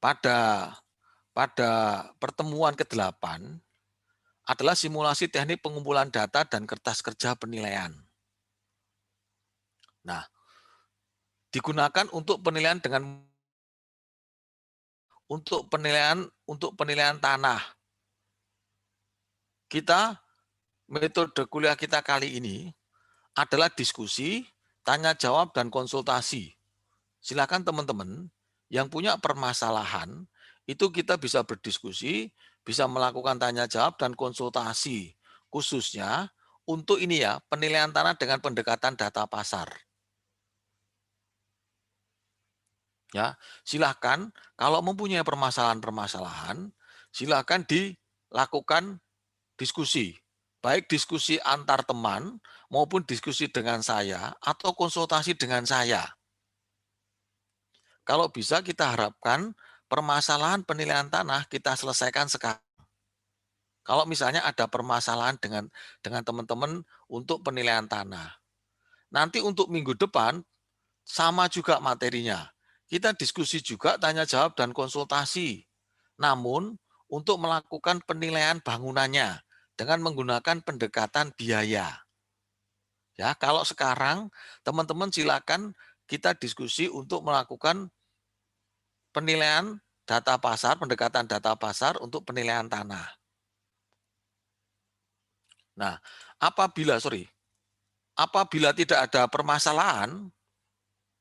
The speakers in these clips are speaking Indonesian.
pada pertemuan ke-8 adalah simulasi teknik pengumpulan data dan kertas kerja penilaian. Nah, digunakan untuk penilaian untuk penilaian tanah. Metode kuliah kita kali ini adalah diskusi, tanya jawab, dan konsultasi. Silakan teman-teman yang punya permasalahan, itu kita bisa berdiskusi, bisa melakukan tanya jawab dan konsultasi. Khususnya untuk ini ya, penilaian tanah dengan pendekatan data pasar. Ya, silakan kalau mempunyai permasalahan-permasalahan, silakan dilakukan diskusi. Baik diskusi antar teman maupun diskusi dengan saya atau konsultasi dengan saya. Kalau bisa kita harapkan permasalahan penilaian tanah kita selesaikan sekarang. Kalau misalnya ada permasalahan dengan teman-teman untuk penilaian tanah. Nanti untuk minggu depan sama juga materinya. Kita diskusi juga tanya jawab dan konsultasi. Namun untuk melakukan penilaian bangunannya dengan menggunakan pendekatan biaya. Ya, kalau sekarang teman-teman silakan kita diskusi untuk melakukan penilaian data pasar, pendekatan data pasar untuk penilaian tanah. Nah, apabila tidak ada permasalahan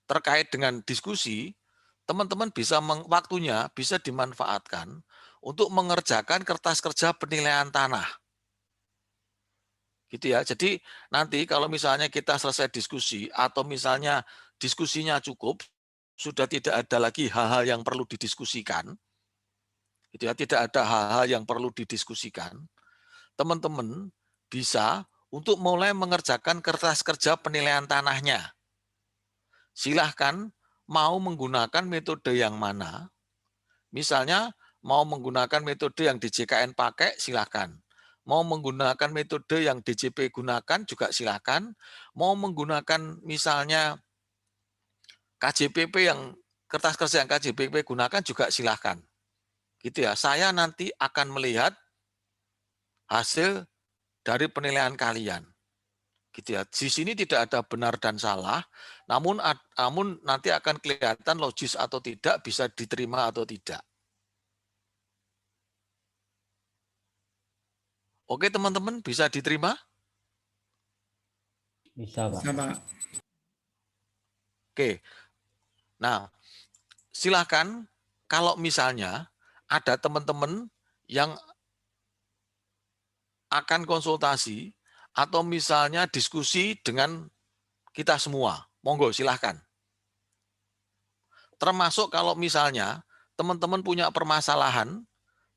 terkait dengan diskusi, teman-teman waktunya bisa dimanfaatkan untuk mengerjakan kertas kerja penilaian tanah. Gitu ya. Jadi nanti kalau misalnya kita selesai diskusi atau misalnya diskusinya cukup, sudah tidak ada lagi hal-hal yang perlu didiskusikan, gitu ya, tidak ada hal-hal yang perlu didiskusikan, teman-teman bisa untuk mulai mengerjakan kertas kerja penilaian tanahnya. Silahkan mau menggunakan metode yang mana, misalnya mau menggunakan metode yang DJKN pakai, silahkan. Mau menggunakan metode yang DJP gunakan juga silahkan. Mau menggunakan misalnya KJPP yang kertas kerja yang KJPP gunakan juga silahkan. Gitu ya. Saya nanti akan melihat hasil dari penilaian kalian. Gitu ya. Di sini tidak ada benar dan salah, namun nanti akan kelihatan logis atau tidak, bisa diterima atau tidak. Oke teman-teman, bisa diterima? Bisa, Pak. Bisa, Pak. Oke. Nah, silakan kalau misalnya ada teman-teman yang akan konsultasi atau misalnya diskusi dengan kita semua, monggo silahkan. Termasuk kalau misalnya teman-teman punya permasalahan,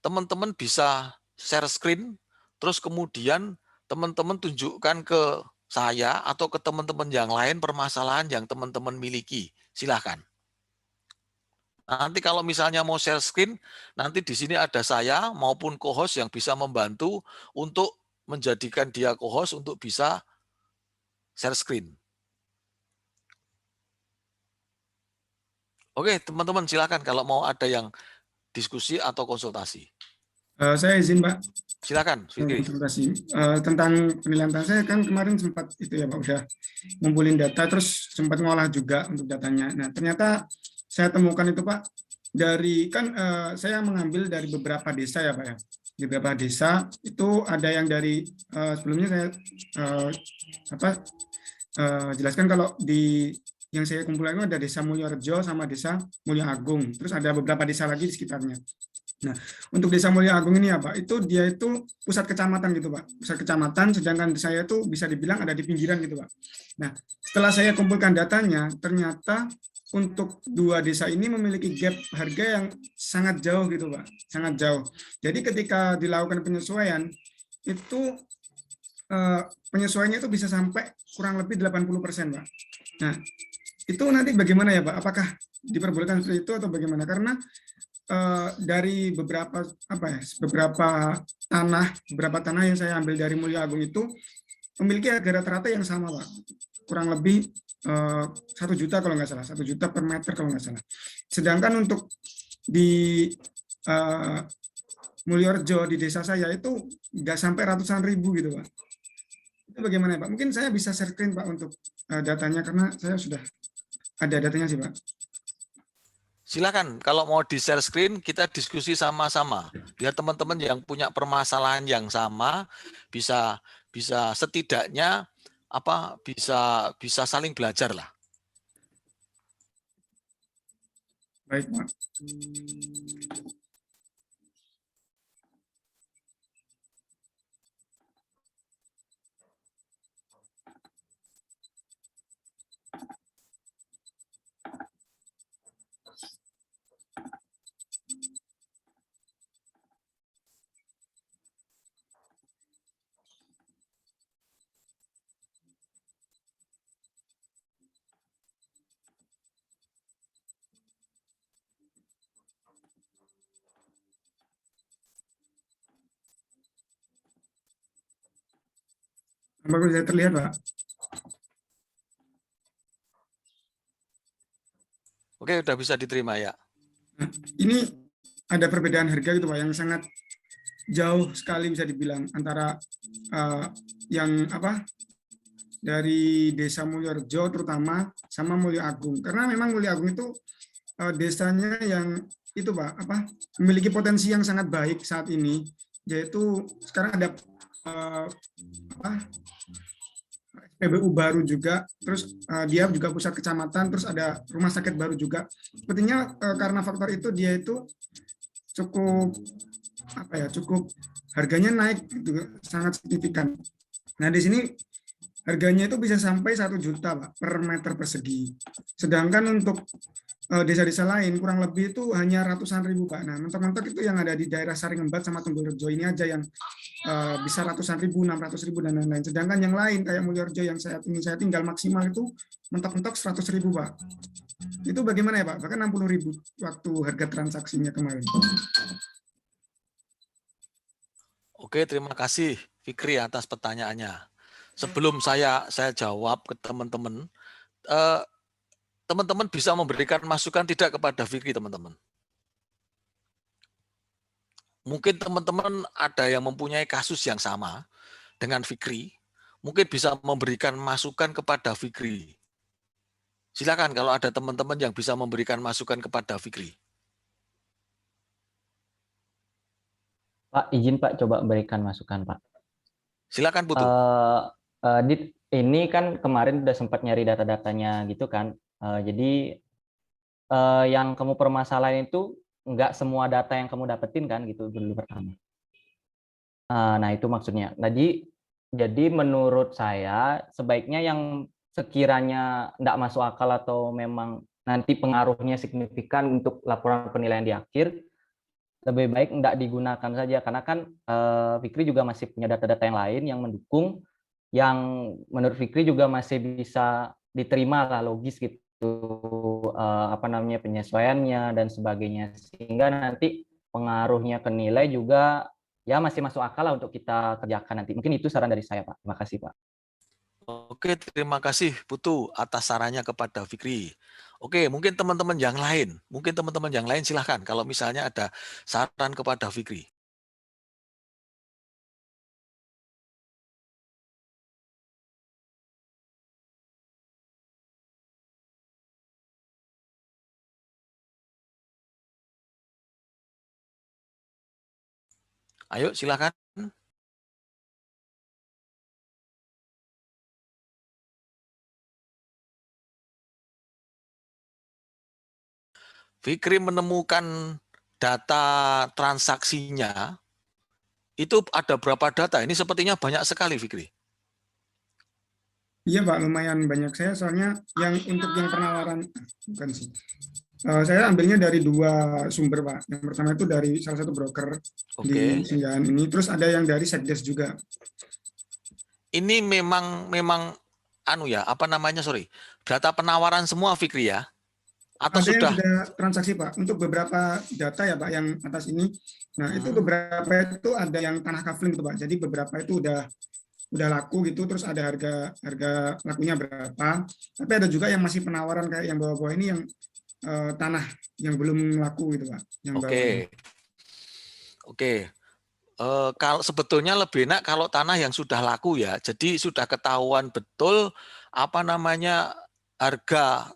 teman-teman bisa share screen, terus kemudian teman-teman tunjukkan ke saya atau ke teman-teman yang lain permasalahan yang teman-teman miliki. Silahkan. Nanti kalau misalnya mau share screen, nanti di sini ada saya maupun co-host yang bisa membantu untuk menjadikan dia co-host untuk bisa share screen. Oke, teman-teman silakan kalau mau ada yang diskusi atau konsultasi. Saya izin, Pak. Silakan, Fikri. Konsultasi tentang penilaian tanah. Saya kan kemarin sempat itu ya Pak, udah ngumpulin data, terus sempat ngolah juga untuk datanya. Nah ternyata saya temukan itu Pak, dari kan saya mengambil dari beberapa desa ya Pak ya. Di beberapa desa itu ada yang dari sebelumnya saya jelaskan kalau di yang saya kumpulkan itu ada desa Mulyorejo sama desa Mulyo Agung. Terus ada beberapa desa lagi di sekitarnya. Nah, untuk Desa Mulyo Agung ini ya Pak, itu dia itu pusat kecamatan gitu Pak. Pusat kecamatan, sedangkan saya itu bisa dibilang ada di pinggiran gitu Pak. Nah, setelah saya kumpulkan datanya, ternyata untuk dua desa ini memiliki gap harga yang sangat jauh gitu Pak. Sangat jauh. Jadi ketika dilakukan penyesuaian, itu penyesuaiannya itu bisa sampai kurang lebih 80% Pak. Nah, itu nanti bagaimana ya Pak? Apakah diperbolehkan seperti itu atau bagaimana? Karena dari beberapa tanah yang saya ambil dari Mulyo Agung itu memiliki harga rata-rata yang sama Pak, kurang lebih 1 juta kalau nggak salah, 1 juta per meter kalau nggak salah. Sedangkan untuk di Mulyorejo di desa saya itu nggak sampai ratusan ribu gitu Pak. Itu bagaimana Pak? Mungkin saya bisa share screen Pak untuk datanya karena saya sudah ada datanya sih Pak. Silakan, kalau mau di share screen kita diskusi sama-sama. Biar teman-teman yang punya permasalahan yang sama bisa setidaknya bisa saling belajar lah. Baik Pak. Bagus, saya terlihat Pak. Oke, udah bisa diterima ya. Nah, ini ada perbedaan harga gitu Pak yang sangat jauh sekali bisa dibilang antara yang dari Desa Mulyorejo terutama sama Mulyo Agung. Karena memang Mulyo Agung itu desanya yang itu Pak memiliki potensi yang sangat baik saat ini, yaitu sekarang ada PBU baru juga, terus dia juga pusat kecamatan, terus ada rumah sakit baru juga. Sepertinya karena faktor itu dia itu cukup cukup harganya naik gitu, sangat signifikan. Nah di sini harganya itu bisa sampai 1 juta Pak per meter persegi. Sedangkan untuk desa-desa lain kurang lebih itu hanya ratusan ribu Pak. Nah mentok-mentok itu yang ada di daerah Saringembat sama Tunggurejo ini aja yang bisa ratusan ribu, 600 ribu dan lain-lain. Sedangkan yang lain kayak Mulyorejo yang saya tinggal maksimal itu mentok-mentok 100 ribu Pak. Itu bagaimana ya Pak? Bahkan 60 ribu waktu harga transaksinya kemarin. Oke, terima kasih Fikri atas pertanyaannya. Sebelum saya jawab ke teman-teman, teman-teman bisa memberikan masukan tidak kepada Fikri, teman-teman? Mungkin teman-teman ada yang mempunyai kasus yang sama dengan Fikri, mungkin bisa memberikan masukan kepada Fikri. Silakan kalau ada teman-teman yang bisa memberikan masukan kepada Fikri. Pak, izin Pak coba berikan masukan Pak. Silakan Putu. Dit, ini kan kemarin udah sempat nyari data-datanya gitu kan. Jadi yang kamu permasalahin itu nggak semua data yang kamu dapetin kan gitu dulu pertama. Nah itu maksudnya. Jadi menurut saya sebaiknya yang sekiranya nggak masuk akal atau memang nanti pengaruhnya signifikan untuk laporan penilaian di akhir, lebih baik nggak digunakan saja karena kan Fikri juga masih punya data-data yang lain yang mendukung, yang menurut Fikri juga masih bisa diterima lah, logis gitu, penyesuaiannya dan sebagainya, sehingga nanti pengaruhnya ke nilai juga ya masih masuk akal lah untuk kita kerjakan nanti. Mungkin itu saran dari saya Pak. Terima kasih Pak. Oke, terima kasih Putu atas sarannya kepada Fikri. Oke, mungkin teman-teman yang lain, silahkan kalau misalnya ada saran kepada Fikri. Ayo, silahkan. Fikri menemukan data transaksinya, itu ada berapa data? Ini sepertinya banyak sekali, Fikri. Iya Pak, lumayan banyak saya soalnya yang untuk yang penawaran, bukan sih. Saya ambilnya dari 2 sumber Pak. Yang pertama itu dari salah satu broker di Singgahan ini, terus ada yang dari Sekdes juga. Ini memang data penawaran semua Fikri ya? Atau ada sudah? yang sudah transaksi Pak, untuk beberapa data ya Pak yang atas ini. Nah itu beberapa itu ada yang tanah kafling tuh Pak, jadi beberapa itu udah laku gitu, terus ada harga lakunya berapa. Tapi ada juga yang masih penawaran kayak yang bawah-bawah ini yang tanah yang belum laku itu Pak, yang bawahnya. Oke. Kalau sebetulnya lebih enak kalau tanah yang sudah laku ya. Jadi sudah ketahuan betul apa namanya harga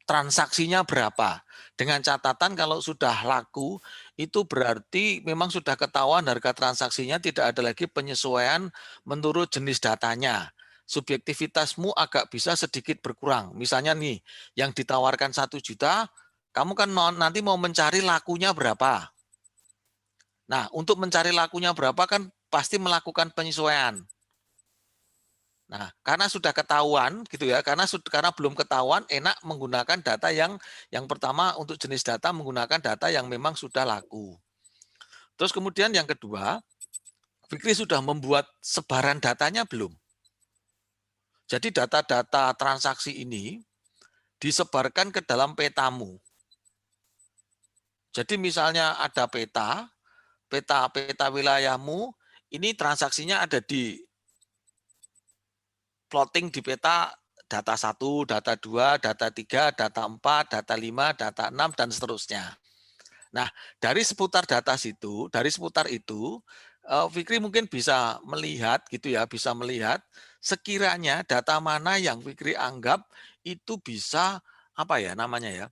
transaksinya berapa. Dengan catatan kalau sudah laku itu berarti memang sudah ketahuan harga transaksinya, tidak ada lagi penyesuaian menurut jenis datanya. Subjektivitasmu agak bisa sedikit berkurang. Misalnya nih, yang ditawarkan 1 juta, kamu kan nanti mau mencari lakunya berapa. Nah, untuk mencari lakunya berapa kan pasti melakukan penyesuaian. Nah, karena sudah ketahuan gitu ya, karena belum ketahuan, enak menggunakan data yang pertama untuk jenis data menggunakan data yang memang sudah laku. Terus kemudian yang kedua, Fikri sudah membuat sebaran datanya belum? Jadi data-data transaksi ini disebarkan ke dalam petamu. Jadi misalnya ada peta wilayahmu, ini transaksinya ada di plotting di peta data 1, data 2, data 3, data 4, data 5, data 6, dan seterusnya. Nah, dari seputar itu, Fikri mungkin bisa melihat gitu ya, bisa melihat sekiranya data mana yang Fikri anggap itu bisa apa ya namanya ya,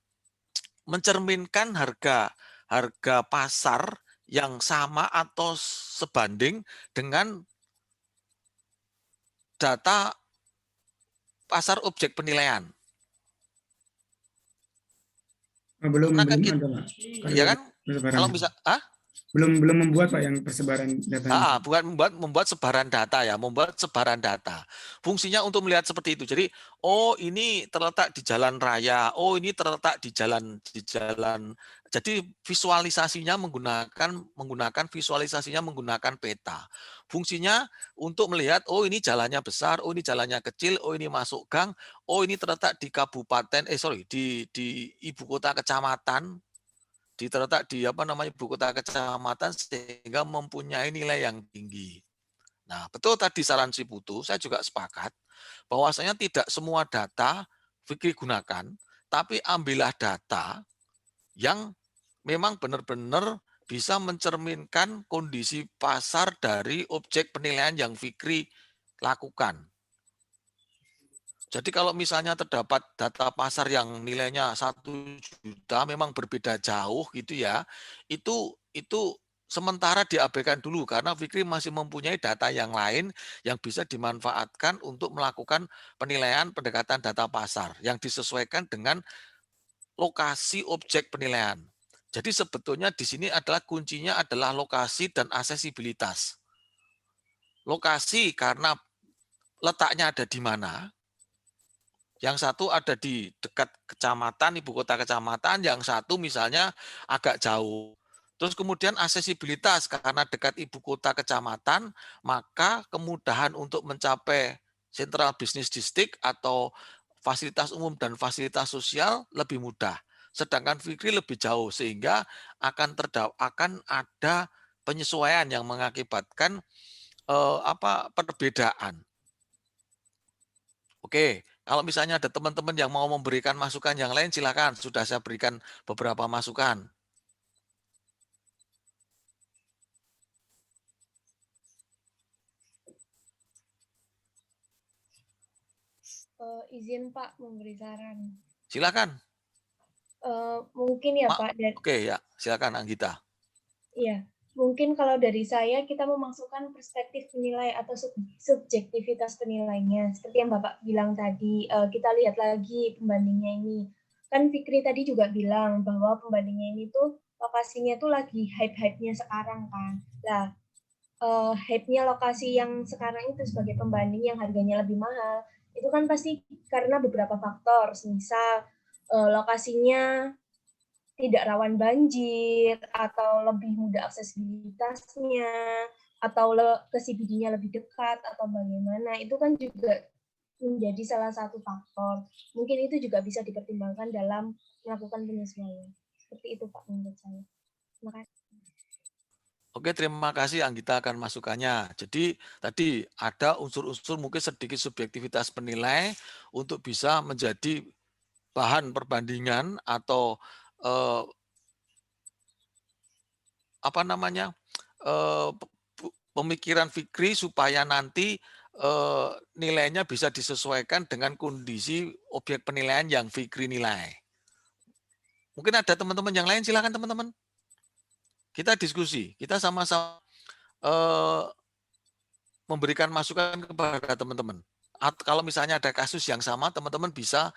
mencerminkan harga pasar yang sama atau sebanding dengan data pasar objek penilaian. Belum Karena kan kita, ada Pak. ya Kalau kan, kalau persebarannya. bisa, Belum membuat Pak yang persebaran datanya. bukan membuat sebaran data ya, membuat sebaran data. Fungsinya untuk melihat seperti itu. Jadi, oh ini terletak di jalan raya, oh ini terletak di jalan. Jadi visualisasinya menggunakan peta. Fungsinya untuk melihat, oh ini jalannya besar, oh ini jalannya kecil, oh ini masuk gang, oh ini terletak di di ibu kota kecamatan, terletak di ibu kota kecamatan sehingga mempunyai nilai yang tinggi. Nah, betul tadi saran si Putu, saya juga sepakat bahwasanya tidak semua data Fikri gunakan, tapi ambillah data yang memang benar-benar bisa mencerminkan kondisi pasar dari objek penilaian yang Fikri lakukan. Jadi kalau misalnya terdapat data pasar yang nilainya 1 juta memang berbeda jauh gitu ya, itu sementara diabaikan dulu karena Fikri masih mempunyai data yang lain yang bisa dimanfaatkan untuk melakukan penilaian pendekatan data pasar yang disesuaikan dengan lokasi objek penilaian. Jadi sebetulnya di sini adalah kuncinya adalah lokasi dan aksesibilitas. Lokasi karena letaknya ada di mana, yang satu ada di dekat kecamatan, ibu kota kecamatan, yang satu misalnya agak jauh. Terus kemudian aksesibilitas, karena dekat ibu kota kecamatan, maka kemudahan untuk mencapai Central Business District atau fasilitas umum dan fasilitas sosial lebih mudah. Sedangkan Fikri lebih jauh, sehingga akan ada penyesuaian yang mengakibatkan perbedaan. Oke, kalau misalnya ada teman-teman yang mau memberikan masukan yang lain, silakan. Sudah saya berikan beberapa masukan. Izin Pak memberi saran. Silakan. Mungkin ya Pak. Oke ya, silakan Anggita. Iya, mungkin kalau dari saya kita memasukkan perspektif penilai atau subjektivitas penilainya. Seperti yang Bapak bilang tadi, kita lihat lagi pembandingnya ini. Kan Fikri tadi juga bilang bahwa pembandingnya ini tuh lokasinya tuh lagi hype-hype-nya sekarang kan. Nah, hype-nya lokasi yang sekarang itu sebagai pembanding yang harganya lebih mahal, itu kan pasti karena beberapa faktor, misal lokasinya tidak rawan banjir, atau lebih mudah aksesibilitasnya, atau ke CBD-nya lebih dekat, atau bagaimana, itu kan juga menjadi salah satu faktor. Mungkin itu juga bisa dipertimbangkan dalam melakukan penyesuaian. Seperti itu Pak menurut saya. Terima kasih. Oke, terima kasih Anggita akan masukannya. Jadi tadi ada unsur-unsur mungkin sedikit subjektivitas penilai untuk bisa menjadi bahan perbandingan atau apa namanya pemikiran Fikri supaya nanti nilainya bisa disesuaikan dengan kondisi objek penilaian yang Fikri nilai. Mungkin ada teman-teman yang lain, silakan teman-teman. Kita diskusi, kita sama-sama memberikan masukan kepada teman-teman. Kalau misalnya ada kasus yang sama, teman-teman bisa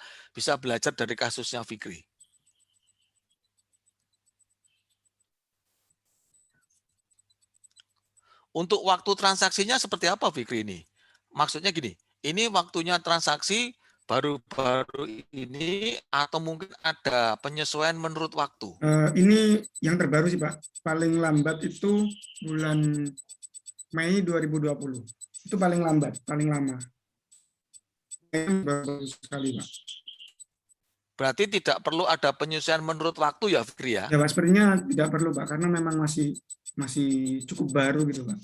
belajar dari kasusnya Fikri. Untuk waktu transaksinya seperti apa Fikri ini? Maksudnya gini, ini waktunya transaksi baru-baru ini atau mungkin ada penyesuaian menurut waktu? Ini yang terbaru sih Pak, paling lambat itu bulan Mei 2020. Itu paling lambat, paling lama. Baru sekali Pak. Berarti tidak perlu ada penyesuaian menurut waktu ya Fikri ya? Ya Pak, sepertinya tidak perlu Pak, karena memang masih cukup baru gitu Pak.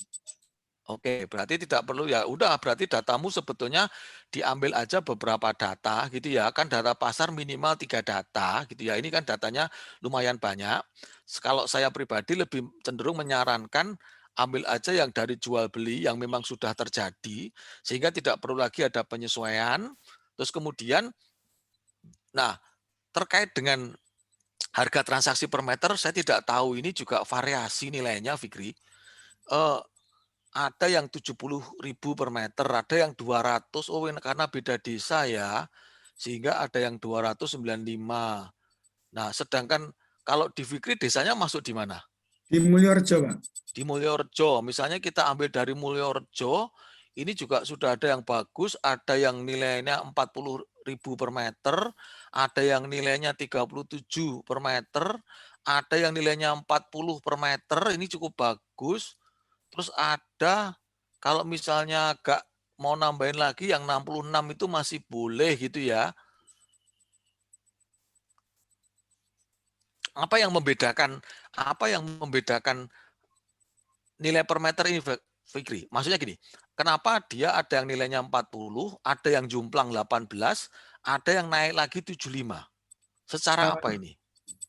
Oke, berarti tidak perlu ya. Udah, berarti datamu sebetulnya diambil aja beberapa data gitu ya. Kan data pasar minimal 3 data gitu ya. Ini kan datanya lumayan banyak. Kalau saya pribadi lebih cenderung menyarankan ambil aja yang dari jual beli yang memang sudah terjadi sehingga tidak perlu lagi ada penyesuaian. Terus kemudian nah, terkait dengan harga transaksi per meter saya tidak tahu ini juga variasi nilainya Fikri. Ada yang 70.000 per meter, ada yang 200, oh karena beda desa ya, sehingga ada yang 295. Nah, sedangkan kalau di Fikri desanya masuk di mana? Di Mulyorejo Pak. Di Mulyorejo. Misalnya kita ambil dari Mulyorejo, ini juga sudah ada yang bagus, ada yang nilainya 40.000 per meter, ada yang nilainya 37 per meter, ada yang nilainya 40 per meter, ini cukup bagus. Terus ada kalau misalnya agak mau nambahin lagi yang 66 itu masih boleh gitu ya. Apa yang membedakan nilai per meter ini Fikri? Maksudnya gini, kenapa dia ada yang nilainya 40, ada yang jomplang 18, ada yang naik lagi 75? Secara apa ini?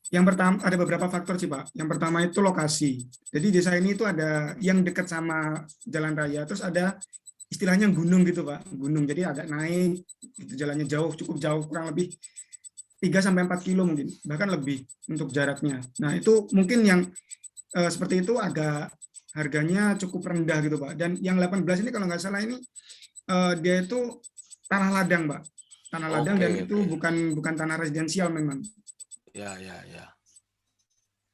Yang pertama, ada beberapa faktor sih Pak. Yang pertama itu lokasi. Jadi desa ini itu ada yang dekat sama jalan raya, terus ada istilahnya gunung gitu Pak. Gunung, jadi agak naik, itu jalannya jauh, cukup jauh, kurang lebih 3-4 kilo mungkin, bahkan lebih untuk jaraknya. Nah itu mungkin yang seperti itu agak harganya cukup rendah gitu Pak. Dan yang 18 ini kalau nggak salah ini dia itu tanah ladang Pak. Tanah ladang dan itu bukan tanah residensial memang. Ya.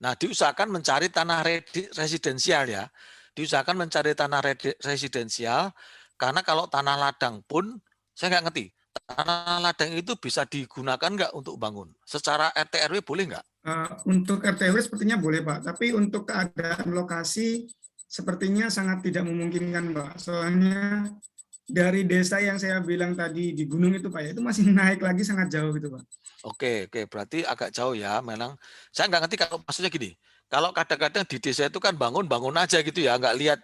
Nah, diusahakan mencari tanah residensial ya. Diusahakan mencari tanah residensial, karena kalau tanah ladang pun, saya nggak ngerti, tanah ladang itu bisa digunakan nggak untuk bangun? Secara RT RW boleh nggak? Untuk RT RW sepertinya boleh Pak, tapi untuk keadaan lokasi sepertinya sangat tidak memungkinkan Pak. Soalnya dari desa yang saya bilang tadi di gunung itu Pak, ya, itu masih naik lagi sangat jauh gitu Pak. Oke, berarti agak jauh ya. Memang saya nggak ngerti kalau maksudnya gini. Kalau kadang-kadang di desa itu kan bangun aja gitu ya, nggak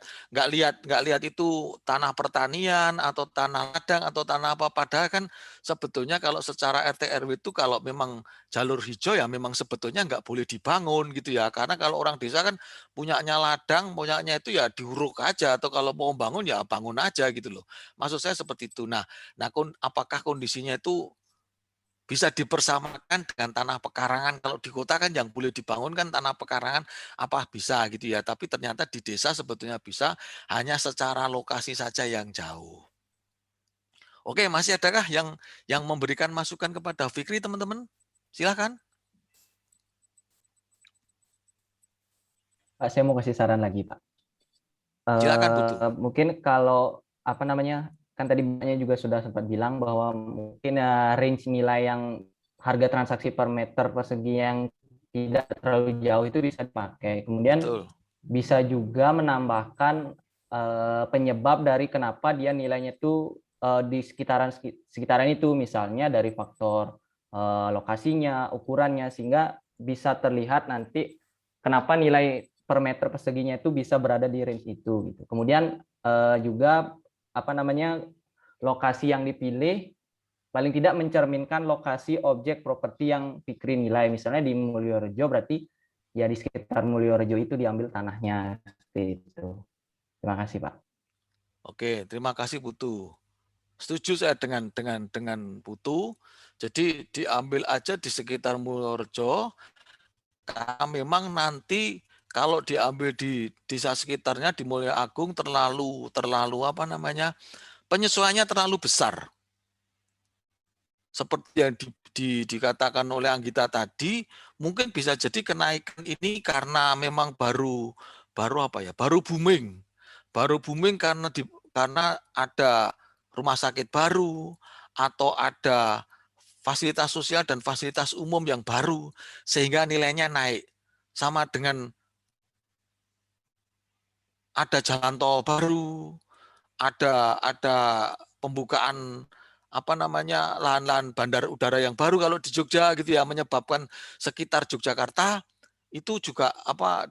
lihat itu tanah pertanian atau tanah ladang atau tanah apa. Padahal kan sebetulnya kalau secara RT RW itu kalau memang jalur hijau ya memang sebetulnya nggak boleh dibangun gitu ya. Karena kalau orang desa kan punyanya ladang, punyanya itu ya diuruk aja, atau kalau mau bangun ya bangun aja gitu loh. Maksud saya seperti itu. Nah, apakah kondisinya itu bisa dipersamakan dengan tanah pekarangan? Kalau di kota kan yang boleh dibangun kan tanah pekarangan apa bisa gitu ya. Tapi ternyata di desa sebetulnya bisa, hanya secara lokasi saja yang jauh. Oke, masih adakah yang memberikan masukan kepada Fikri teman-teman? Silakan. Pak, saya mau kasih saran lagi Pak. Silakan Putu. Mungkin kalau apa namanya, kan tadi Mbaknya juga sudah sempat bilang bahwa mungkin range nilai yang harga transaksi per meter persegi yang tidak terlalu jauh itu bisa dipakai. Kemudian Betul. bisa juga menambahkan penyebab dari kenapa dia nilainya itu di sekitaran itu, misalnya dari faktor lokasinya, ukurannya, sehingga bisa terlihat nanti kenapa nilai per meter perseginya itu bisa berada di range itu gitu. Kemudian juga apa namanya, lokasi yang dipilih paling tidak mencerminkan lokasi objek properti yang Fikri nilai. Misalnya di Mulyorejo berarti ya di sekitar Mulyorejo itu diambil tanahnya seperti itu. Terima kasih, Pak. Oke, terima kasih Putu. Setuju saya dengan Putu. Jadi diambil aja di sekitar Mulyorejo, karena memang nanti kalau diambil di desa sekitarnya di Mulya Agung terlalu apa namanya, penyesuaiannya terlalu besar. Seperti yang dikatakan oleh Anggita tadi, mungkin bisa jadi kenaikan ini karena memang baru booming. Baru booming karena ada rumah sakit baru atau ada fasilitas sosial dan fasilitas umum yang baru sehingga nilainya naik. Sama dengan ada jalan tol baru, ada pembukaan lahan-lahan bandar udara yang baru kalau di Jogja gitu ya, menyebabkan sekitar Yogyakarta itu juga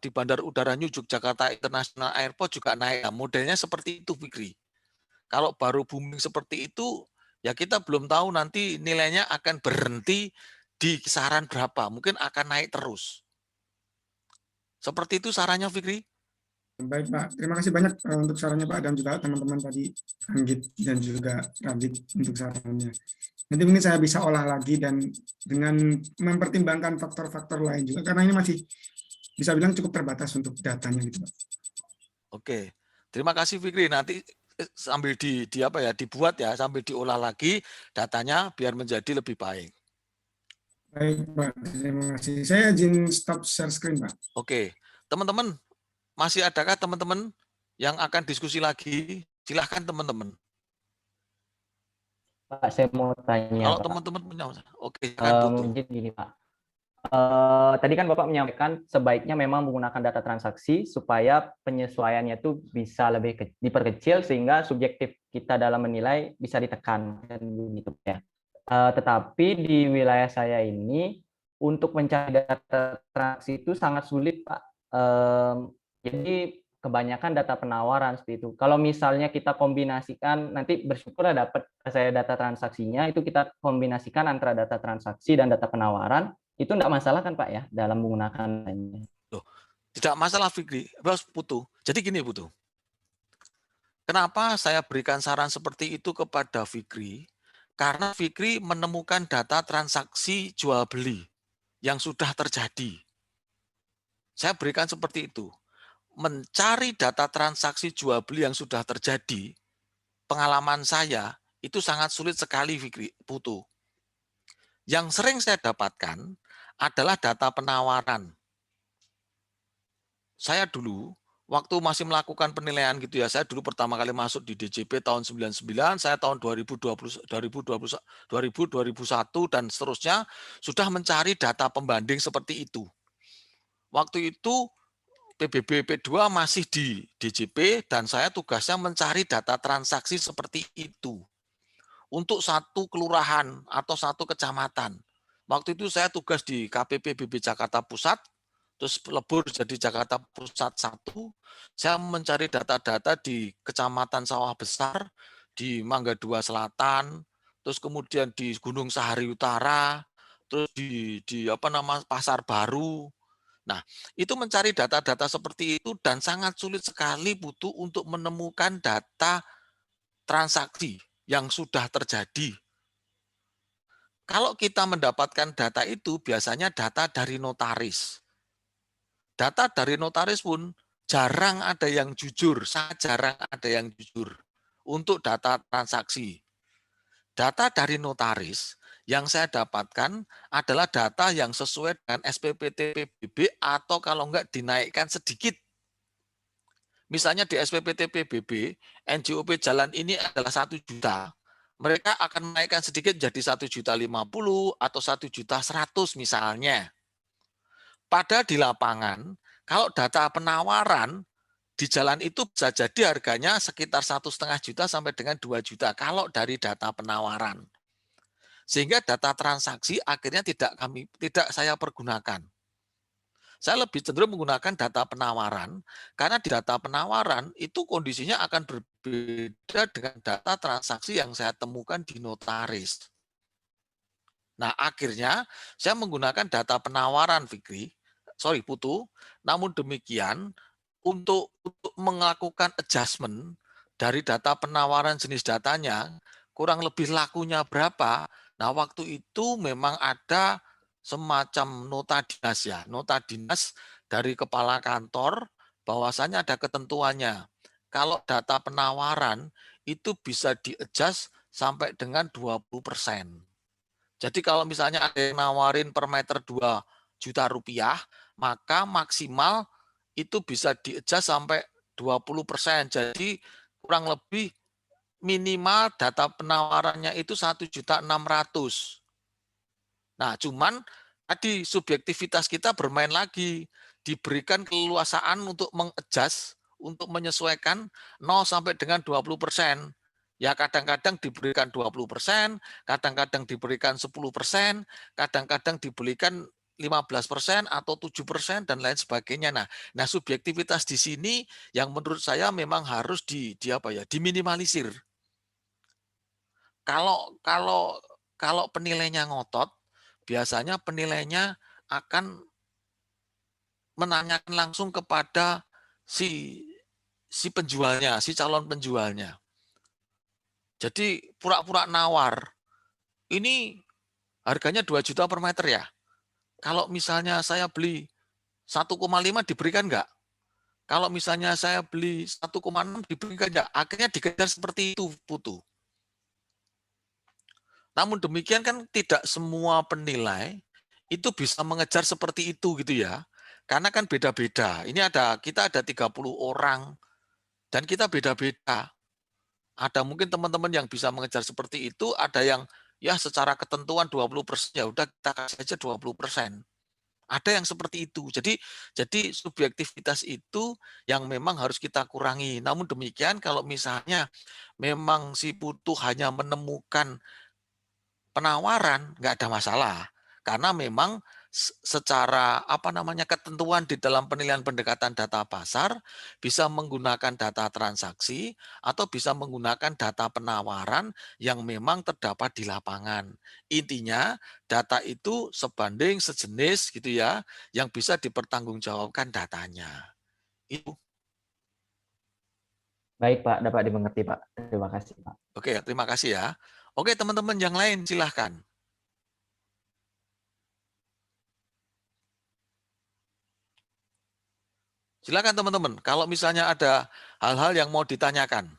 di Bandar Udara New Yogyakarta International Airport juga naik. Nah, modelnya seperti itu, Fikri. Kalau baru booming seperti itu, ya kita belum tahu nanti nilainya akan berhenti di kisaran berapa, mungkin akan naik terus. Seperti itu sarannya, Fikri. Baik Pak, terima kasih banyak untuk sarannya Pak dan juga teman-teman tadi Anggit dan juga Radit untuk sarannya. Nanti mungkin saya bisa olah lagi dan dengan mempertimbangkan faktor-faktor lain juga karena ini masih bisa bilang cukup terbatas untuk datanya gitu Pak. Oke, terima kasih Fikri. Nanti sambil dibuat ya, sambil diolah lagi datanya biar menjadi lebih baik. Baik Pak, terima kasih. Saya izin stop share screen Pak. Oke, teman-teman, masih adakah teman-teman yang akan diskusi lagi? Silahkan teman-teman. Pak, saya mau tanya, Kalau Pak. teman-teman punya, oke, silakan Putu. Mungkin gini, Pak. Tadi kan Bapak menyampaikan sebaiknya memang menggunakan data transaksi supaya penyesuaiannya itu bisa lebih diperkecil sehingga subjektif kita dalam menilai bisa ditekan, kan begitu ya. Tetapi di wilayah saya ini untuk mencari data transaksi itu sangat sulit, Pak. Jadi kebanyakan data penawaran seperti itu. Kalau misalnya kita kombinasikan, nanti bersyukurlah dapat saya data transaksinya, itu kita kombinasikan antara data transaksi dan data penawaran, itu enggak masalah kan Pak ya dalam menggunakannya? Loh, tidak masalah Fikri, Putu. Jadi gini Putu, kenapa saya berikan saran seperti itu kepada Fikri? Karena Fikri menemukan data transaksi jual beli yang sudah terjadi. Saya berikan seperti itu. Mencari data transaksi jual beli yang sudah terjadi, pengalaman saya itu sangat sulit sekali, Fikri, Putu. Yang sering saya dapatkan adalah data penawaran. Saya dulu, waktu masih melakukan penilaian gitu ya, saya dulu pertama kali masuk di DJP tahun 99, saya tahun 2001 dan seterusnya sudah mencari data pembanding seperti itu. Waktu itu PBB P2 masih di DJP dan saya tugasnya mencari data transaksi seperti itu untuk satu kelurahan atau satu kecamatan. Waktu itu saya tugas di KPP BB Jakarta Pusat, terus lebur jadi Jakarta Pusat 1. Saya mencari data-data di Kecamatan Sawah Besar, di Mangga 2 Selatan, terus kemudian di Gunung Sahari Utara, terus di Pasar Baru. Nah, itu mencari data-data seperti itu dan sangat sulit sekali butuh untuk menemukan data transaksi yang sudah terjadi. Kalau kita mendapatkan data itu biasanya data dari notaris. Data dari notaris pun jarang ada yang jujur, sangat jarang ada yang jujur untuk data transaksi. Data dari notaris yang saya dapatkan adalah data yang sesuai dengan SPPT PBB atau kalau enggak dinaikkan sedikit. Misalnya di SPPT PBB, NJOP jalan ini adalah 1 juta. Mereka akan menaikkan sedikit jadi 1.050.000 atau 1.100.000 misalnya. Padahal di lapangan, kalau data penawaran di jalan itu bisa jadi harganya sekitar 1,5 juta sampai dengan 2 juta kalau dari data penawaran. Sehingga data transaksi akhirnya tidak saya pergunakan. Saya lebih cenderung menggunakan data penawaran karena di data penawaran itu kondisinya akan berbeda dengan data transaksi yang saya temukan di notaris. Nah, akhirnya saya menggunakan data penawaran, Putu. Namun demikian, untuk melakukan adjustment dari data penawaran jenis datanya, kurang lebih lakunya berapa. Nah, waktu itu memang ada semacam nota dinas ya, nota dinas dari kepala kantor, bahwasanya ada ketentuannya. Kalau data penawaran itu bisa di-adjust sampai dengan 20%. Jadi kalau misalnya ada yang nawarin per meter 2 juta rupiah, maka maksimal itu bisa di-adjust sampai 20%. Jadi kurang lebih minimal data penawarannya itu 1.600.000. Nah, cuman tadi subjektivitas kita bermain lagi, diberikan keleluasaan untuk meng-adjust, untuk menyesuaikan 0 sampai dengan 20%. Ya kadang-kadang diberikan 20%, kadang-kadang diberikan 10%, kadang-kadang diberikan 15% atau 7% dan lain sebagainya. Nah, subjektivitas di sini yang menurut saya memang harus diminimalisir. Kalau penilainya ngotot, biasanya penilainya akan menanyakan langsung kepada si penjualnya, si calon penjualnya. Jadi pura-pura nawar. Ini harganya 2 juta per meter ya. Kalau misalnya saya beli 1,5 diberikan enggak? Kalau misalnya saya beli 1,6 diberikan enggak? Akhirnya dikejar seperti itu, Putu. Namun demikian kan tidak semua penilai itu bisa mengejar seperti itu gitu ya. Karena kan beda-beda. Kita ada 30 orang dan kita beda-beda. Ada mungkin teman-teman yang bisa mengejar seperti itu, ada yang ya secara ketentuan 20%, ya udah kita kasih aja 20%. Ada yang seperti itu. Jadi subjektivitas itu yang memang harus kita kurangi. Namun demikian kalau misalnya memang si Putu hanya menemukan penawaran, nggak ada masalah. Karena memang secara ketentuan di dalam penilaian pendekatan data pasar bisa menggunakan data transaksi atau bisa menggunakan data penawaran yang memang terdapat di lapangan. Intinya data itu sebanding sejenis gitu ya, yang bisa dipertanggungjawabkan datanya. Itu. Baik Pak, dapat dimengerti Pak. Terima kasih Pak. Oke, terima kasih ya. Oke, teman-teman yang lain silahkan. Silakan teman-teman, kalau misalnya ada hal-hal yang mau ditanyakan.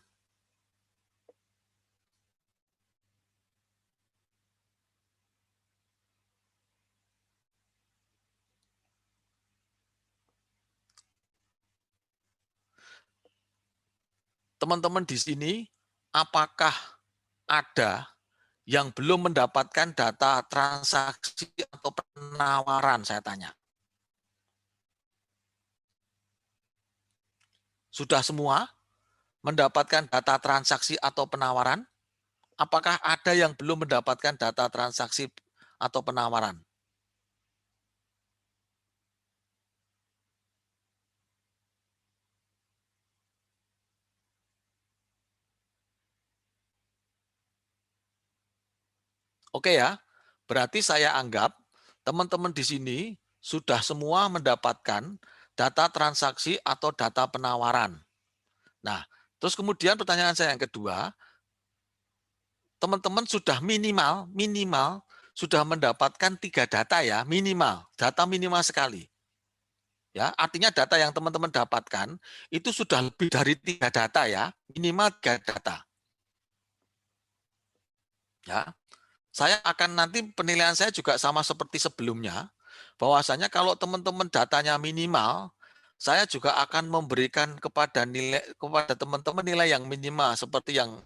Teman-teman di sini, apakah ada yang belum mendapatkan data transaksi atau penawaran, saya tanya. Sudah semua mendapatkan data transaksi atau penawaran? Apakah ada yang belum mendapatkan data transaksi atau penawaran? Oke ya, berarti saya anggap teman-teman di sini sudah semua mendapatkan data transaksi atau data penawaran. Nah, terus kemudian pertanyaan saya yang kedua, teman-teman sudah minimal sudah mendapatkan 3 data ya, data minimal sekali. Ya, artinya data yang teman-teman dapatkan itu sudah lebih dari 3 data ya, minimal 3 data. Ya. Saya akan nanti penilaian saya juga sama seperti sebelumnya, bahwasanya kalau teman-teman datanya minimal, saya juga akan memberikan kepada teman-teman nilai yang minimal seperti yang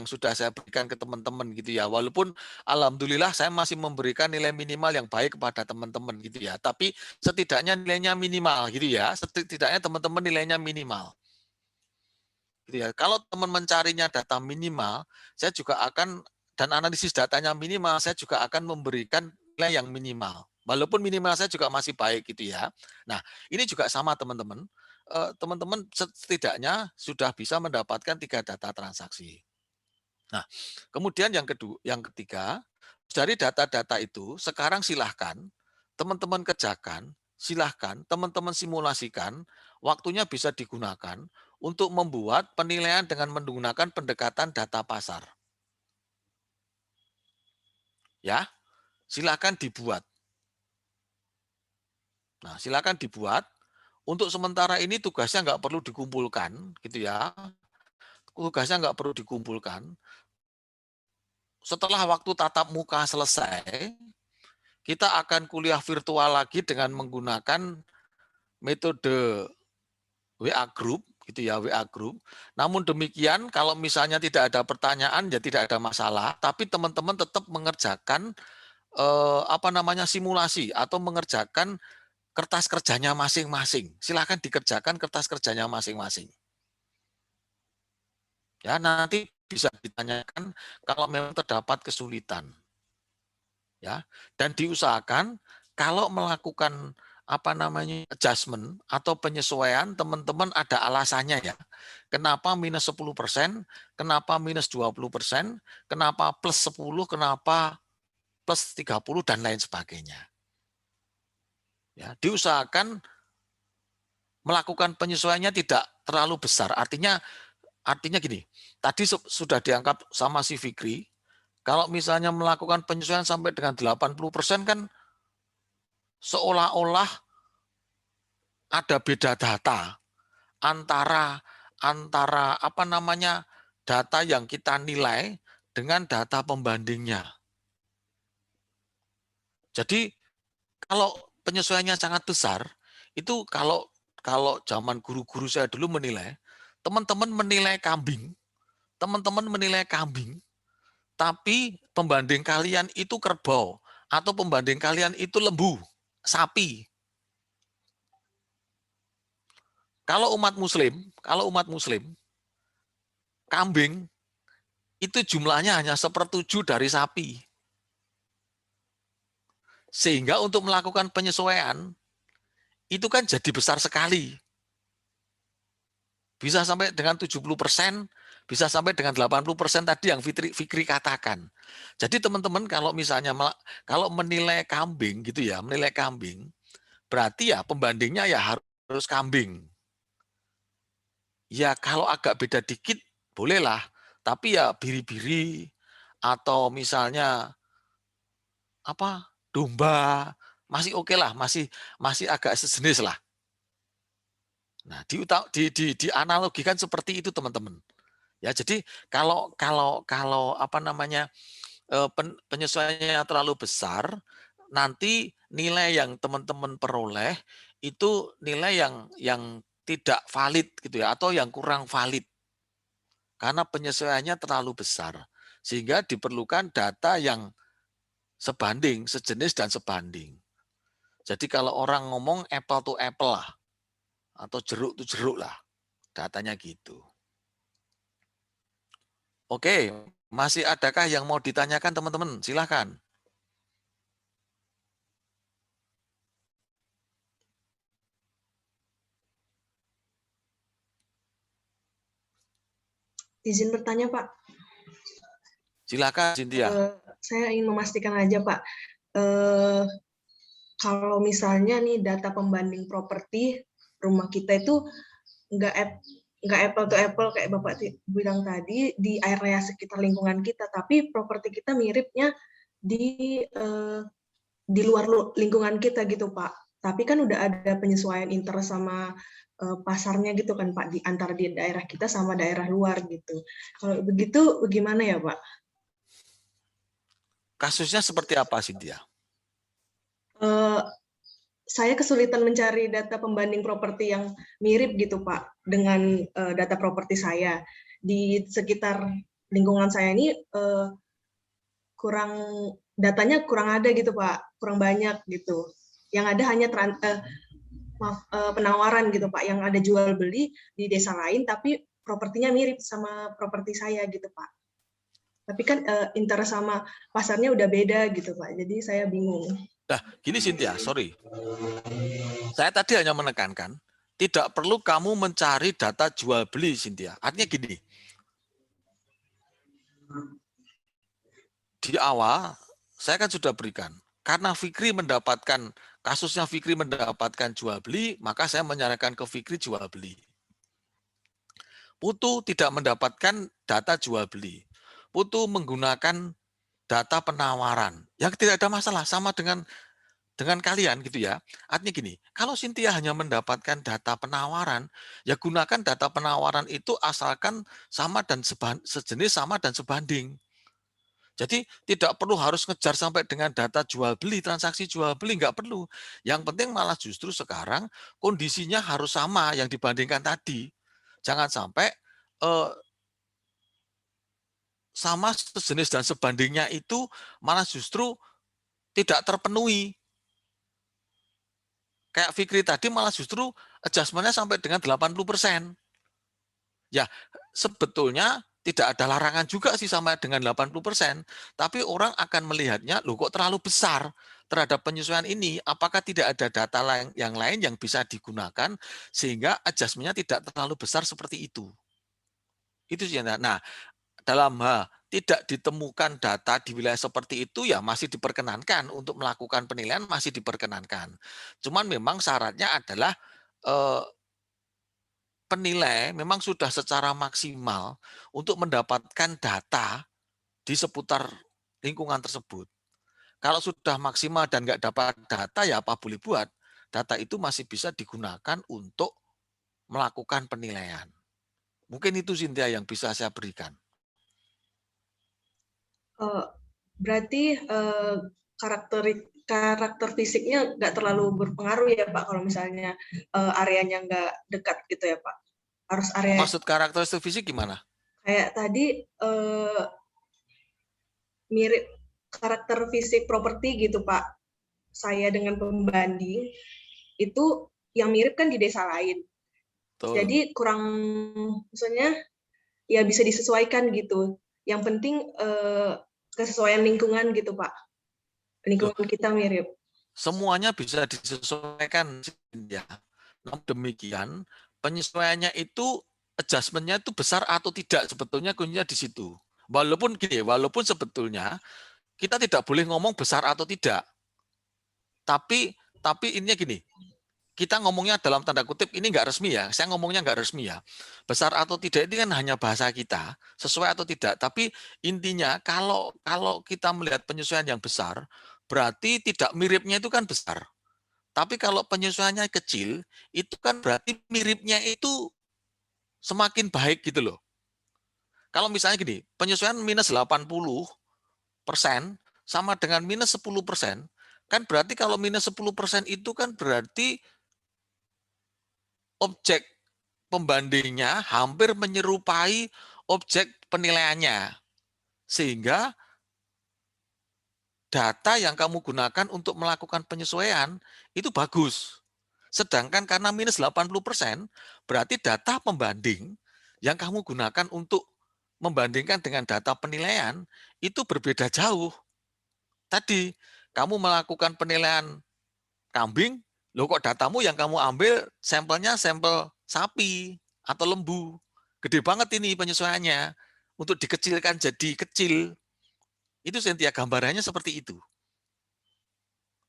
sudah saya berikan ke teman-teman gitu ya. Walaupun alhamdulillah saya masih memberikan nilai minimal yang baik kepada teman-teman gitu ya. Tapi setidaknya nilainya minimal gitu ya. Setidaknya teman-teman nilainya minimal. Gitu ya. Kalau teman mencarinya data minimal, saya juga akan dan analisis datanya minimal, saya juga akan memberikan nilai yang minimal. Walaupun minimal saya juga masih baik gitu ya. Nah, ini juga sama teman-teman. Teman-teman setidaknya sudah bisa mendapatkan 3 data transaksi. Nah, kemudian yang ketiga, dari data-data itu, sekarang silahkan teman-teman kerjakan, silahkan teman-teman simulasikan, waktunya bisa digunakan untuk membuat penilaian dengan menggunakan pendekatan data pasar. Ya, silahkan dibuat. Nah, silakan dibuat. Untuk sementara ini tugasnya nggak perlu dikumpulkan, gitu ya. Tugasnya nggak perlu dikumpulkan. Setelah waktu tatap muka selesai, kita akan kuliah virtual lagi dengan menggunakan metode WA Group, gitu ya, WA Group. Namun demikian, kalau misalnya tidak ada pertanyaan, ya tidak ada masalah. Tapi teman-teman tetap mengerjakan simulasi atau mengerjakan kertas kerjanya masing-masing. Silakan dikerjakan kertas kerjanya masing-masing. Ya, nanti bisa ditanyakan kalau memang terdapat kesulitan. Ya, dan diusahakan kalau melakukan adjustment atau penyesuaian, teman-teman ada alasannya ya. Kenapa minus 10%, kenapa minus 20%, kenapa plus 10, kenapa plus 30 dan lain sebagainya. Ya, diusahakan melakukan penyesuaiannya tidak terlalu besar. Artinya gini, tadi sudah dianggap sama si Fikri, kalau misalnya melakukan penyesuaian sampai dengan 80% kan seolah-olah ada beda data antara data yang kita nilai dengan data pembandingnya. Jadi kalau penyesuaiannya sangat besar, itu kalau zaman guru-guru saya dulu menilai, teman-teman menilai kambing, tapi pembanding kalian itu kerbau, atau pembanding kalian itu lembu, sapi. Kalau umat muslim, kambing itu jumlahnya hanya 1/7 dari sapi. Sehingga untuk melakukan penyesuaian, itu kan jadi besar sekali. Bisa sampai dengan 70%, bisa sampai dengan 80% tadi yang Fikri katakan. Jadi teman-teman kalau misalnya kalau menilai kambing gitu ya, berarti ya pembandingnya ya harus kambing. Ya kalau agak beda dikit bolehlah, tapi ya biri-biri atau misalnya domba masih oke lah, masih agak sejenis lah. Nah, dianalogikan seperti itu teman-teman. Ya, jadi kalau penyesuaiannya terlalu besar, nanti nilai yang teman-teman peroleh itu nilai yang tidak valid gitu ya, atau yang kurang valid. Karena penyesuaiannya terlalu besar. Sehingga diperlukan data yang sebanding, sejenis dan sebanding. Jadi kalau orang ngomong apple to apple lah, atau jeruk to jeruk lah, datanya gitu. Oke, masih adakah yang mau ditanyakan teman-teman? Silahkan. Izin bertanya, Pak. Silakan, Cynthia. Saya ingin memastikan aja, Pak. Kalau misalnya nih data pembanding properti rumah kita itu nggak apple to apple kayak Bapak bilang tadi di area sekitar lingkungan kita, tapi properti kita miripnya di luar lingkungan kita gitu, Pak. Tapi kan udah ada penyesuaian interest sama pasarnya gitu kan, Pak, di antara di daerah kita sama daerah luar gitu. Kalau begitu bagaimana ya, Pak? Kasusnya seperti apa, Cynthia? Saya kesulitan mencari data pembanding properti yang mirip gitu, Pak, dengan data properti saya. Di sekitar lingkungan saya ini datanya kurang ada gitu, Pak, kurang banyak gitu. Yang ada hanya penawaran gitu, Pak, yang ada jual beli di desa lain, tapi propertinya mirip sama properti saya gitu, Pak. Tapi kan interest sama pasarnya udah beda gitu, Pak. Jadi saya bingung. Nah, gini Cynthia, sorry. Saya tadi hanya menekankan, tidak perlu kamu mencari data jual beli, Cynthia. Artinya gini, di awal saya kan sudah berikan. Karena Fikri mendapatkan, kasusnya Fikri mendapatkan jual beli, maka saya menyarankan ke Fikri jual beli. Putu tidak mendapatkan data jual beli. Putu menggunakan data penawaran. Yang tidak ada masalah, sama dengan kalian gitu ya. Artinya gini, kalau Cynthia hanya mendapatkan data penawaran, ya gunakan data penawaran itu asalkan sama dan sejenis, sama dan sebanding. Jadi tidak perlu harus ngejar sampai dengan data jual beli, transaksi jual beli, nggak perlu. Yang penting malah justru sekarang kondisinya harus sama yang dibandingkan tadi. Jangan sampai sama, sejenis dan sebandingnya itu malah justru tidak terpenuhi. Kayak Fikri tadi malah justru adjustment-nya sampai dengan 80%. Ya, sebetulnya tidak ada larangan juga sih sama dengan 80%, tapi orang akan melihatnya, loh kok terlalu besar terhadap penyesuaian ini, apakah tidak ada data yang lain yang bisa digunakan sehingga adjustment-nya tidak terlalu besar seperti itu. Itu sih. Nah, dalam hal tidak ditemukan data di wilayah seperti itu, ya masih diperkenankan untuk melakukan penilaian, masih diperkenankan. Cuman memang syaratnya adalah penilai memang sudah secara maksimal untuk mendapatkan data di seputar lingkungan tersebut. Kalau sudah maksimal dan nggak dapat data, ya apa boleh buat. Data itu masih bisa digunakan untuk melakukan penilaian. Mungkin itu Cynthia yang bisa saya berikan. Berarti karakter fisiknya nggak terlalu berpengaruh ya Pak, kalau misalnya areanya nggak dekat gitu ya Pak? Harus area. Maksud karakteristik fisik gimana? Kayak tadi mirip karakter fisik properti gitu Pak. Saya dengan pembanding itu yang mirip kan di desa lain. Betul. Jadi kurang, maksudnya ya bisa disesuaikan gitu. Yang penting kesesuaian lingkungan gitu Pak. Lingkungan kita mirip. Semuanya bisa disesuaikan ya. Namun demikian penyesuaiannya itu, adjustment-nya itu besar atau tidak, sebetulnya kuncinya di situ. Walaupun gini, walaupun sebetulnya kita tidak boleh ngomong besar atau tidak. Tapi ini gini, kita ngomongnya dalam tanda kutip ini nggak resmi ya. Saya ngomongnya nggak resmi ya. Besar atau tidak ini kan hanya bahasa kita, sesuai atau tidak. Tapi intinya kalau kita melihat penyesuaian yang besar, berarti tidak miripnya itu kan besar. Tapi kalau penyesuaiannya kecil, itu kan berarti miripnya itu semakin baik gitu loh. Kalau misalnya gini, penyesuaian minus 80% sama dengan minus 10%, kan berarti kalau minus 10% itu kan berarti objek pembandingnya hampir menyerupai objek penilaiannya. Sehingga data yang kamu gunakan untuk melakukan penyesuaian itu bagus. Sedangkan karena minus 80%, berarti data pembanding yang kamu gunakan untuk membandingkan dengan data penilaian itu berbeda jauh. Tadi, kamu melakukan penilaian kambing, loh kok datamu yang kamu ambil sampelnya sampel sapi atau lembu. Gede banget ini penyesuaiannya. Untuk dikecilkan jadi kecil. Itu Cynthia, gambarannya seperti itu.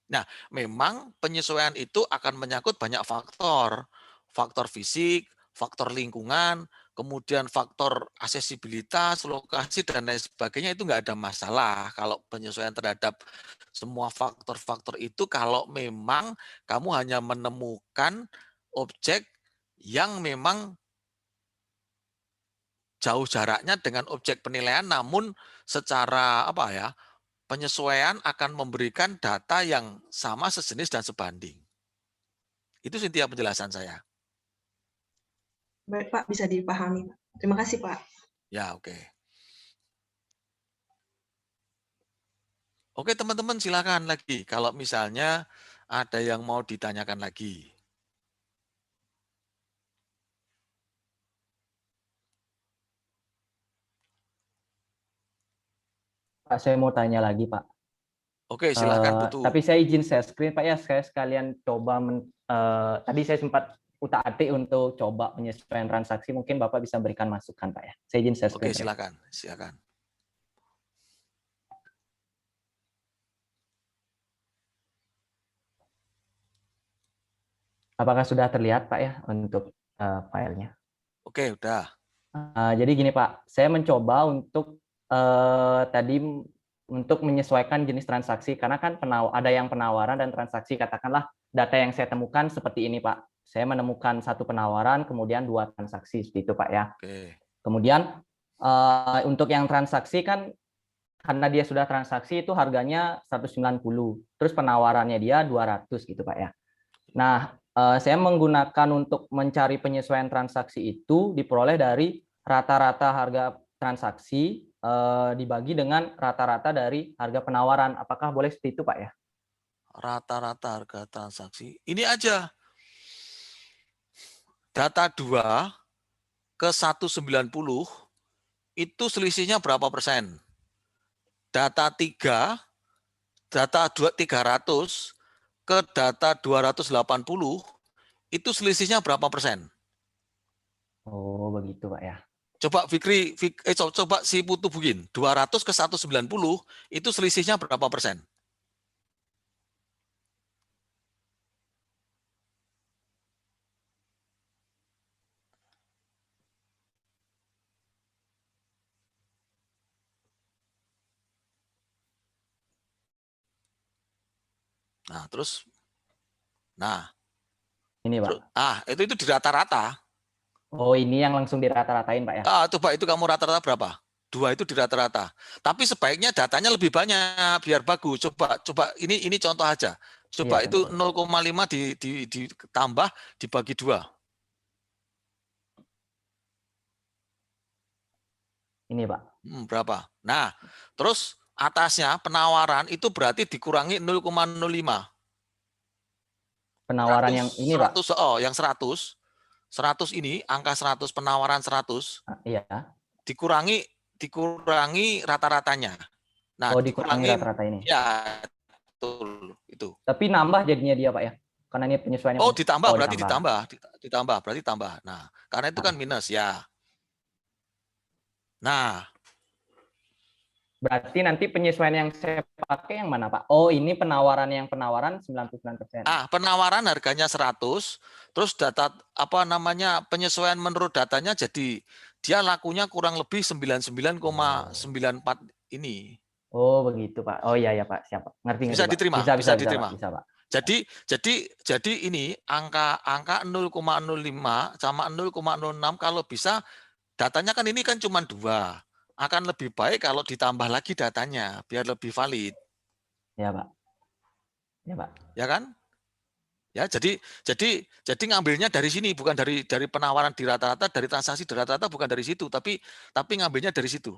Nah, memang penyesuaian itu akan menyangkut banyak faktor. Faktor fisik, faktor lingkungan, kemudian faktor aksesibilitas, lokasi, dan lain sebagainya itu nggak ada masalah. Kalau penyesuaian terhadap semua faktor-faktor itu, kalau memang kamu hanya menemukan objek yang memang jauh jaraknya dengan objek penilaian, namun secara apa ya, penyesuaian akan memberikan data yang sama, sejenis, dan sebanding. Itu Cynthia penjelasan saya. Baik Pak, bisa dipahami. Terima kasih Pak. Ya, oke. Oke teman-teman, silakan lagi kalau misalnya ada yang mau ditanyakan lagi. Pak, saya mau tanya lagi, Pak. Oke, silakan Putu. Tapi saya izin share screen, Pak ya. Saya sekalian coba, tadi saya sempat utak-atik untuk coba penyesuaian transaksi. Mungkin Bapak bisa berikan masukan, Pak ya. Saya izin share screen. Oke, silakan. Silakan. Apakah sudah terlihat Pak ya untuk filenya? Oke, udah. Jadi gini Pak, saya mencoba untuk tadi untuk menyesuaikan jenis transaksi karena kan ada yang penawaran dan transaksi. Katakanlah data yang saya temukan seperti ini Pak. Saya menemukan satu penawaran, kemudian 2 transaksi seperti itu Pak ya. Oke. Kemudian untuk yang transaksi kan karena dia sudah transaksi itu harganya 190, terus penawarannya dia 200 gitu Pak ya. Nah, saya menggunakan untuk mencari penyesuaian transaksi itu diperoleh dari rata-rata harga transaksi dibagi dengan rata-rata dari harga penawaran. Apakah boleh seperti itu Pak ya? Rata-rata harga transaksi. Ini aja. Data 2 ke 190 itu selisihnya berapa persen? Data 3, data 300 ke data 280 itu selisihnya berapa persen? Oh, begitu Pak ya. Coba coba si Putu bugin. 200 ke 190 itu selisihnya berapa persen? Nah, terus Ini Pak. itu di rata-rata. Oh, ini yang langsung dirata-ratain Pak ya? Coba itu kamu rata-rata berapa? 2 itu di rata-rata. Tapi sebaiknya datanya lebih banyak biar bagus. Coba ini contoh aja. Coba Iya, itu betul. 0,5 ditambah dibagi 2. Ini Pak. Berapa? Nah, terus atasnya penawaran itu berarti dikurangi 0,05. Penawaran yang ini Pak. 100, yang 100. 100 ini, angka 100, penawaran 100, Iya. dikurangi rata-ratanya. Nah, Oh, dikurangi dikurangi, rata-rata ini. ya, betul, itu. Tapi nambah jadinya dia Pak ya? Karena ini penyesuaiannya. Oh, ditambah, berarti ditambah. ditambah, berarti tambah. Nah, karena itu kan minus, ya. Nah, Berarti nanti penyesuaian yang saya pakai yang mana Pak? Oh, ini penawaran 99%. penawaran harganya 100, terus data penyesuaian menurut datanya jadi dia lakunya kurang lebih 99,94 ini. Oh, begitu Pak. Oh iya ya Pak, siap Pak. Ngerti Bisa Pak. diterima, Bisa bisa Pak. diterima. Bisa Pak. Jadi ini angka 0,05 sama 0,06 kalau bisa datanya kan ini kan cuma 2. Akan lebih baik kalau ditambah lagi datanya biar lebih valid. Ya Pak. Ya Pak. Ya kan? Ya, jadi ngambilnya dari sini, bukan dari penawaran di rata-rata, dari transaksi di rata-rata, bukan dari situ, tapi ngambilnya dari situ.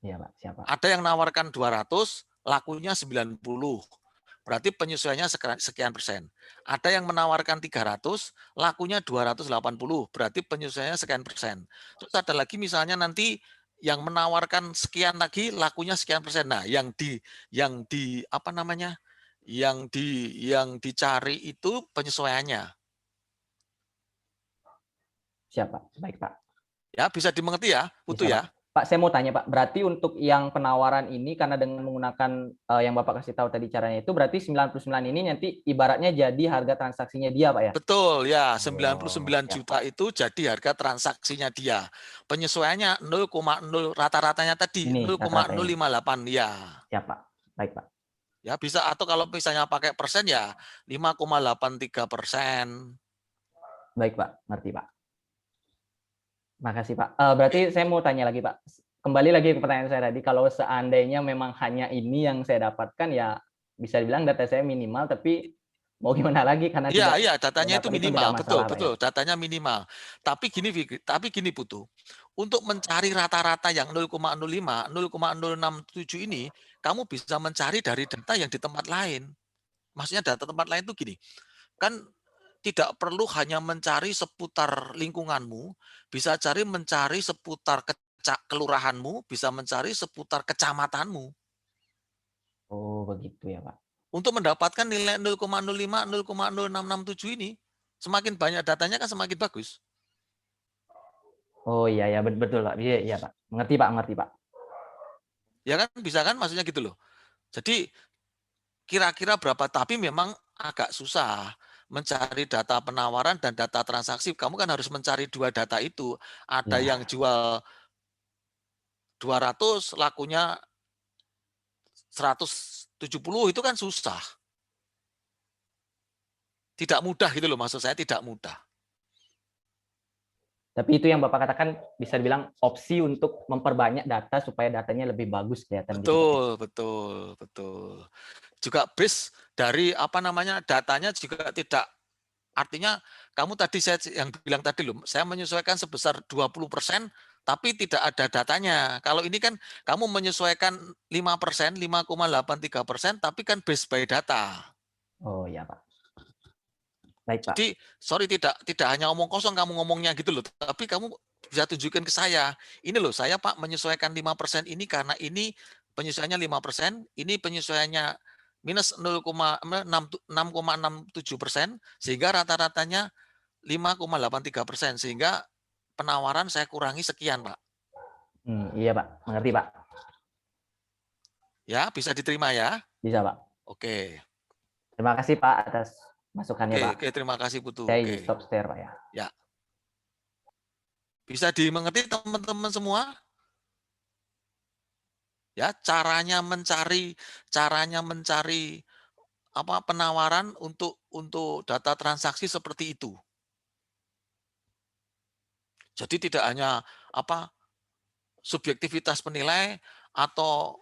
Ya Pak, siap Pak. Ada yang nawarkan 200, lakunya 90. Berarti penyesuaiannya sekian persen. Ada yang menawarkan 300, lakunya 280, berarti penyesuaiannya sekian persen. Terus ada lagi misalnya nanti yang menawarkan sekian lagi, lakunya sekian persen. Nah, yang dicari itu penyesuaiannya. Siap Pak. Baik Pak. Ya, bisa dimengerti ya, Putu ya. Pak, saya mau tanya Pak, berarti untuk yang penawaran ini karena dengan menggunakan yang Bapak kasih tahu tadi caranya itu berarti 99 ini nanti ibaratnya jadi harga transaksinya dia Pak ya? Betul ya, 99 siap, juta Pak. itu jadi harga transaksinya dia. Penyesuaiannya 0,0 rata-ratanya tadi Ini rata-rata ini. 0,058 ya. Siap Pak. Baik Pak. Ya bisa, atau kalau misalnya pakai persen ya 5,83%. Baik Pak, ngerti Pak. Makasih Pak. Berarti saya mau tanya lagi Pak. Kembali lagi ke pertanyaan saya tadi, kalau seandainya memang hanya ini yang saya dapatkan ya bisa dibilang data saya minimal, tapi mau gimana lagi karena Iya, datanya itu dapat minimal, tidak masalah, betul, Pak, ya. datanya minimal. Tapi gini Putu, untuk mencari rata-rata yang 0,05, 0,067 ini, kamu bisa mencari dari data yang di tempat lain. Maksudnya data tempat lain itu gini, kan tidak perlu hanya mencari seputar lingkunganmu, bisa mencari seputar kelurahanmu, bisa mencari seputar kecamatanmu. Oh, begitu ya, Pak. Untuk mendapatkan nilai 0,05, 0,0667 ini, semakin banyak datanya kan semakin bagus. Oh iya ya, betul Pak. Iya Pak. Mengerti Pak. Ya kan, bisa kan, maksudnya gitu loh. Jadi kira-kira berapa, tapi memang agak susah. mencari data penawaran dan data transaksi, kamu kan harus mencari dua data itu. Ada Ya. yang jual 200, lakunya 170, itu kan susah. Tidak mudah gitu loh, maksud saya tidak mudah. Tapi itu yang Bapak katakan bisa dibilang opsi untuk memperbanyak data supaya datanya lebih bagus kelihatan gitu, Pak. Betul, betul, betul. Juga base dari datanya juga tidak, artinya kamu tadi saya yang bilang tadi loh, saya menyesuaikan sebesar 20%, tapi tidak ada datanya. Kalau ini kan kamu menyesuaikan 5%, 5,83%, tapi kan base by data. Oh ya, Pak. Baik, Pak. Jadi, sorry, tidak hanya omong kosong kamu ngomongnya gitu loh, tapi kamu bisa tunjukkan ke saya. Ini loh, saya Pak menyesuaikan 5% ini karena ini penyesuaiannya 5%, ini penyesuaiannya minus 6,67%, sehingga rata-ratanya 5,83%, sehingga penawaran saya kurangi sekian, Pak. Iya, Pak. Mengerti, Pak. Ya, bisa diterima ya? Bisa, Pak. Oke. Terima kasih, Pak, atas masukannya, Pak. Oke, terima kasih Putu. Saya Oke. stop share, Pak ya. Ya. Bisa dimengerti teman-teman semua? Ya, caranya mencari penawaran untuk data transaksi seperti itu. Jadi tidak hanya subjektivitas penilai atau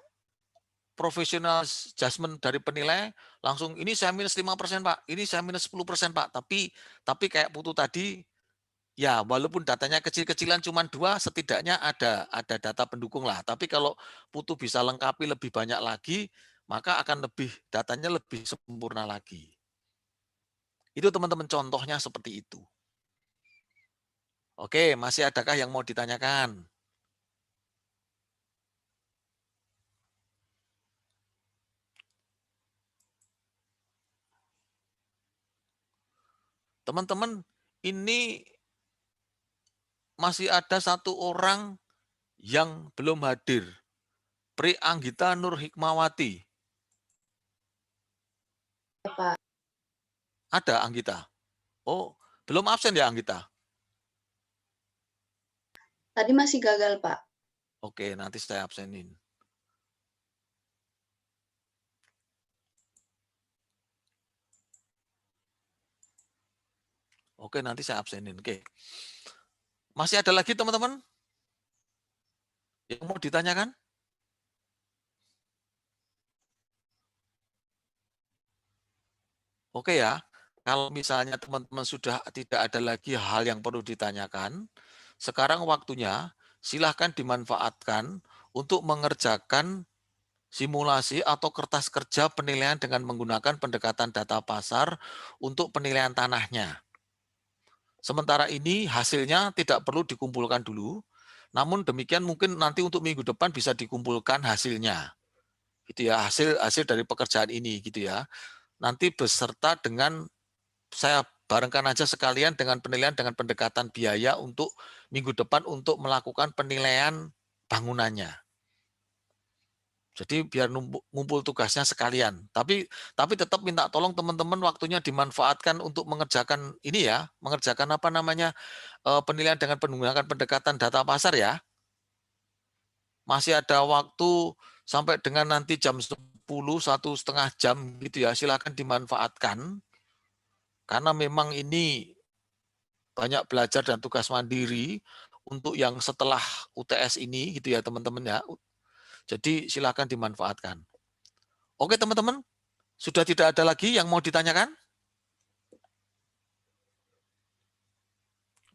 professional judgment dari penilai, langsung ini saya minus 5%, Pak, ini saya minus 10%, Pak. Tapi kayak Putu tadi, ya walaupun datanya kecil-kecilan cuma 2, setidaknya ada data pendukung lah. Tapi kalau Putu bisa lengkapi lebih banyak lagi, maka akan datanya lebih sempurna lagi. Itu teman-teman contohnya seperti itu. Oke, masih adakah yang mau ditanyakan? Teman-teman, ini masih ada satu orang yang belum hadir. Pri Anggita Nur Hikmawati. Pak. Ada Anggita? Oh, belum absen ya Anggita? Tadi masih gagal, Pak. Oke, nanti saya absenin. Oke, nanti saya absenin. Oke. Masih ada lagi teman-teman yang mau ditanyakan? Oke ya, kalau misalnya teman-teman sudah tidak ada lagi hal yang perlu ditanyakan, sekarang waktunya silahkan dimanfaatkan untuk mengerjakan simulasi atau kertas kerja penilaian dengan menggunakan pendekatan data pasar untuk penilaian tanahnya. Sementara ini hasilnya tidak perlu dikumpulkan dulu, namun demikian mungkin nanti untuk minggu depan bisa dikumpulkan hasilnya. Gitu ya, hasil dari pekerjaan ini gitu ya. Nanti beserta dengan saya barengkan aja sekalian dengan penilaian dengan pendekatan biaya untuk minggu depan untuk melakukan penilaian bangunannya. Jadi biar ngumpul tugasnya sekalian. Tapi tetap minta tolong teman-teman waktunya dimanfaatkan untuk mengerjakan ini ya, mengerjakan penilaian dengan menggunakan pendekatan data pasar ya. Masih ada waktu sampai dengan nanti jam 10, 1,5 jam gitu ya, silakan dimanfaatkan. Karena memang ini banyak belajar dan tugas mandiri untuk yang setelah UTS ini gitu ya teman-teman ya. Jadi silakan dimanfaatkan. Oke teman-teman, sudah tidak ada lagi yang mau ditanyakan?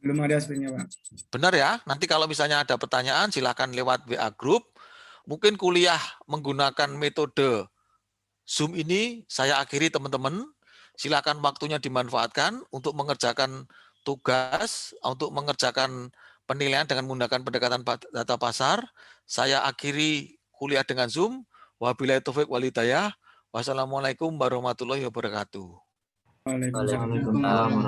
Belum ada sebenarnya, Pak. Benar ya, nanti kalau misalnya ada pertanyaan silakan lewat WA Group. Mungkin kuliah menggunakan metode Zoom ini saya akhiri teman-teman. Silakan waktunya dimanfaatkan untuk mengerjakan tugas, untuk mengerjakan penilaian dengan menggunakan pendekatan data pasar. Saya akhiri kuliah dengan Zoom. Wabillahi taufik wal hidayah. Wassalamualaikum warahmatullahi wabarakatuh. Waalaikumsalam.